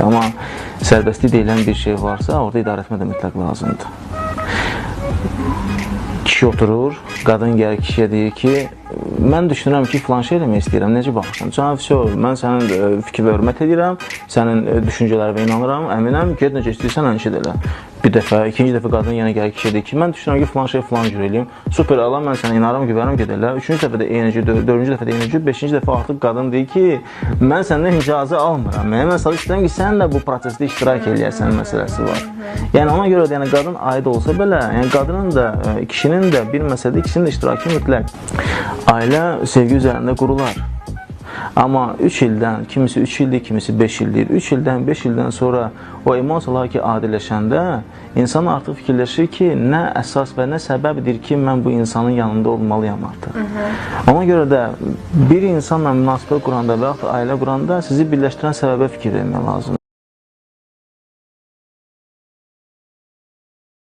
Amma sərbəstlik deyilən bir şey varsa, orada idarə etmə də mütləq lazımdır. Kişi oturur, qadın gəlir kişiyə deyir ki, mən düşünürəm ki, filan şey eləmək istəyirəm, necə baxırsan? Cənab, mən sənin fikir və hörmət edirəm, sənin düşüncələrə inanıram, əminəm, get necə istəyirsən, ən şey elə. Bir dəfə, ikinci dəfə qadın yenə gəlir kişiyə deyir ki, mən düşünürəm ki, filan şey filan cür eləyim, super ala, mən sənə inanıram, güvənəm, gedərlər. Üçüncü dəfə də eyni cür, dördüncü dəfə də eyni cür, beşinci dəfə artıq qadın deyir ki, mən səndən icazə almıram, mən sadəcə istəyirəm ki, sən də bu prosesdə iştirak eləyəsən məsələsi var. Yəni ona görə də qadın aid olsa belə, qadının da, kişinin də bir məsələdə ikisinin də iştirakı mütləq. Ailə sevgi üzərində qurular. Amma 3 ildən, kimisi 3 ildir, kimisi 5 ildir. 3 ildən, 5 ildən sonra o emosiyalar ki, adiləşəndə insan artıq fikirləşir ki, nə əsas və nə səbəbdir ki, mən bu insanın yanında olmalıyam artıq. Ona görə də bir insanla münasibət quranda və yaxud da ailə quranda sizi birləşdirən səbəbə fikir vermək lazımdır.